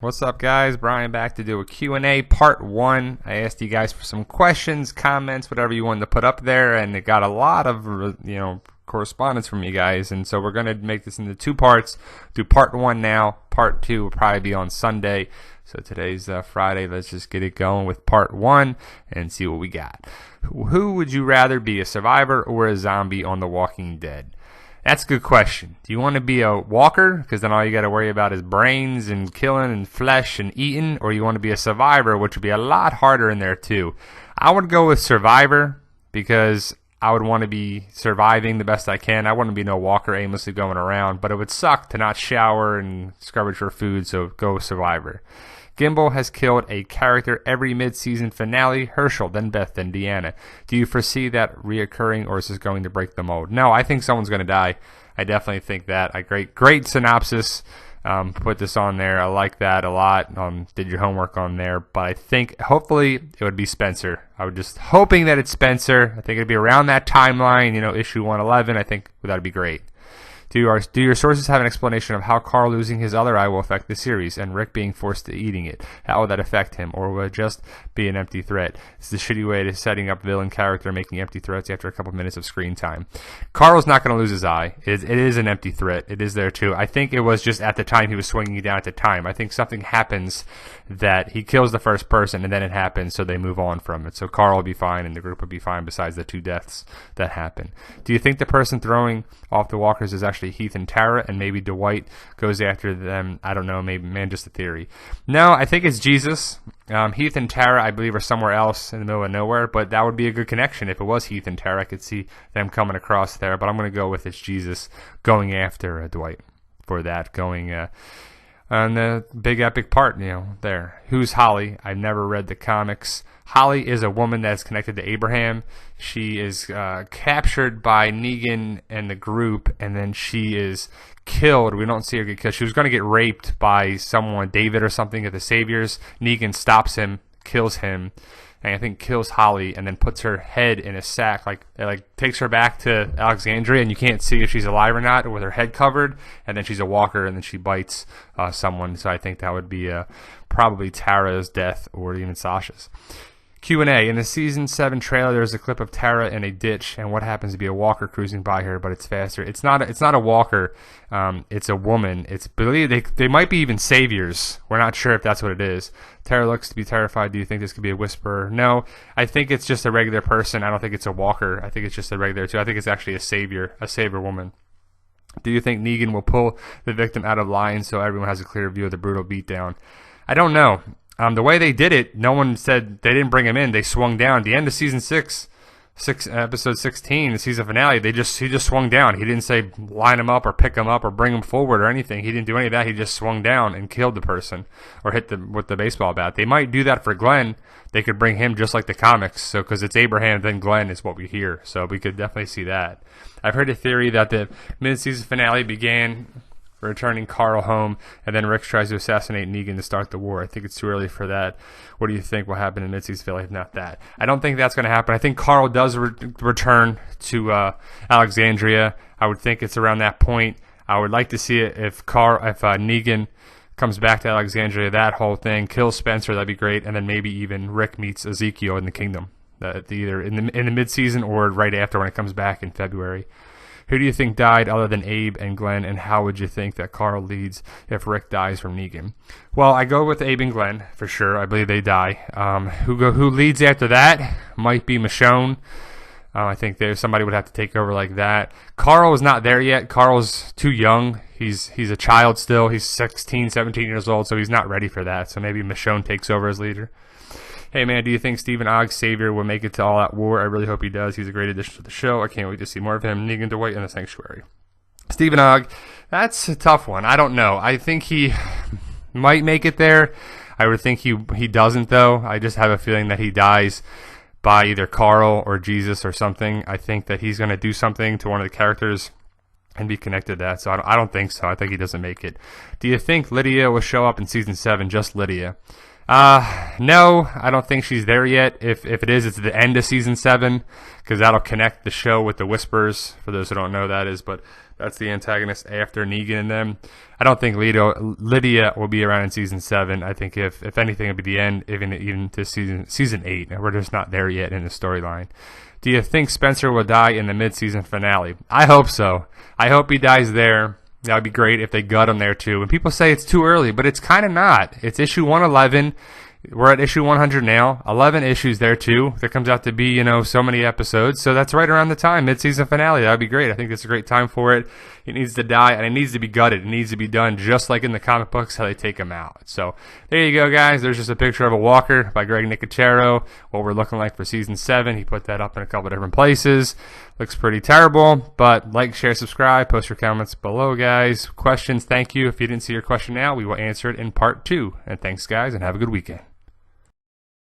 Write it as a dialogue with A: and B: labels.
A: What's up, guys? Brian back to do a Q&A part 1. I asked you guys for some questions, comments, whatever you wanted to put up there, and it got a lot of, correspondence from you guys. And so we're going to make this into 2 parts. Do part 1 now. Part 2 will probably be on Sunday. So today's Friday. Let's just get it going with part 1 and see what we got. Who would you rather be, a survivor or a zombie on The Walking Dead? That's a good question. Do you want to be a walker, because then all you got to worry about is brains and killing and flesh and eating, or you want to be a survivor, which would be a lot harder in there too? I would go with survivor because I would want to be surviving the best I can. I wouldn't be no walker aimlessly going around, but it would suck to not shower and scrubbage for food, so go with survivor. Gimble has killed a character every mid-season finale, Herschel, then Beth, then Deanna. Do you foresee that reoccurring, or is this going to break the mold? No, I think someone's going to die. I definitely think that. Great synopsis. Put this on there. I like that a lot. Did your homework on there. But I think, hopefully, it would be Spencer. I was just hoping that it's Spencer. I think it'd be around that timeline, issue 111. I think that would be great. Do your sources have an explanation of how Carl losing his other eye will affect the series, and Rick being forced to eating it? How will that affect him, or will it just be an empty threat? It's the shitty way to setting up villain character, making empty threats after a couple minutes of screen time. Carl's not going to lose his eye. It is an empty threat. It is there too. I think it was just at the time he was swinging it down at the time. I think something happens that he kills the first person, and then it happens, so they move on from it. So Carl will be fine, and the group will be fine besides the 2 deaths that happen. Do you think the person throwing off the walkers is actually Heath and Tara, and maybe Dwight goes after them? I don't know, maybe, just a theory. No, I think it's Jesus. Heath and Tara, I believe, are somewhere else in the middle of nowhere, but that would be a good connection. If it was Heath and Tara, I could see them coming across there, but I'm going to go with it's Jesus going after Dwight for that, going on the big epic part, there. Who's Holly? I've never read the comics. Holly is a woman that's connected to Abraham. She is captured by Negan and the group, and then she is killed. We don't see her get killed. She was going to get raped by someone, David or something, of the Saviors. Negan stops him, kills him, and I think kills Holly, and then puts her head in a sack, takes her back to Alexandria, and you can't see if she's alive or not, with her head covered, and then she's a walker, and then she bites someone. So I think that would be probably Tara's death, or even Sasha's. Q&A. In the Season 7 trailer, there's a clip of Tara in a ditch, and what happens to be a walker cruising by her, but it's faster. It's not a walker. It's a woman. It's believed they might be even saviors. We're not sure if that's what it is. Tara looks to be terrified. Do you think this could be a whisperer? No, I think it's just a regular person. I don't think it's a walker. I think it's just a regular too. I think it's actually a savior woman. Do you think Negan will pull the victim out of line so everyone has a clear view of the brutal beatdown? I don't know. The way they did it, no one said they didn't bring him in. They swung down. The end of season 6, episode 16, the season finale, he just swung down. He didn't say line him up or pick him up or bring him forward or anything. He didn't do any of that. He just swung down and killed the person or hit them with the baseball bat. They might do that for Glenn. They could bring him just like the comics. So because it's Abraham, then Glenn is what we hear. So we could definitely see that. I've heard a theory that the mid-season finale began returning Carl home, and then Rick tries to assassinate Negan to start the war. I think it's too early for that. What do you think will happen in mid-season finale if not that? I don't think that's going to happen. I think Carl does return to Alexandria. I would think it's around that point. I would like to see it if Negan comes back to Alexandria, that whole thing, kills Spencer, that'd be great, and then maybe even Rick meets Ezekiel in the kingdom, either in the mid-season or right after when it comes back in February. Who do you think died other than Abe and Glenn, and how would you think that Carl leads if Rick dies from Negan? Well, I go with Abe and Glenn for sure. I believe they die. Who leads after that might be Michonne. I think somebody would have to take over like that. Carl is not there yet. Carl's too young. He's a child still. He's 16, 17 years old, so he's not ready for that. So maybe Michonne takes over as leader. Hey, man, do you think Stephen Ogg's Savior will make it to All Out War? I really hope he does. He's a great addition to the show. I can't wait to see more of him. Negan, Dwight, and the Sanctuary. Stephen Ogg, that's a tough one. I don't know. I think he might make it there. I would think he doesn't, though. I just have a feeling that he dies by either Carl or Jesus or something. I think that he's going to do something to one of the characters and be connected to that. So I don't think so. I think he doesn't make it. Do you think Lydia will show up in Season 7, just Lydia? No, I don't think she's there yet. If it is, it's the end of Season 7, because that'll connect the show with the Whispers, for those who don't know what that is. But That's the antagonist after Negan and them. I don't think Lydia will be around in season 7. I think if anything, it'll be the end, even to season 8. We're just not there yet in the storyline. Do you think Spencer will die in the mid-season finale? I hope so. I hope he dies there. That would be great if they gut him there too. And people say it's too early, but it's kind of not. It's issue 111. We're at issue 100 now. 11 issues there too. There comes out to be, so many episodes. So that's right around the time, mid-season finale. That would be great. I think it's a great time for it. It needs to die, and it needs to be gutted. It needs to be done just like in the comic books, how they take him out. So there you go, guys. There's just a picture of a Walker by Greg Nicotero. What we're looking like for season 7. He put that up in a couple different places. Looks pretty terrible, but like, share, subscribe, post your comments below, guys. Questions, thank you. If you didn't see your question now, we will answer it in part 2. And thanks, guys, and have a good weekend.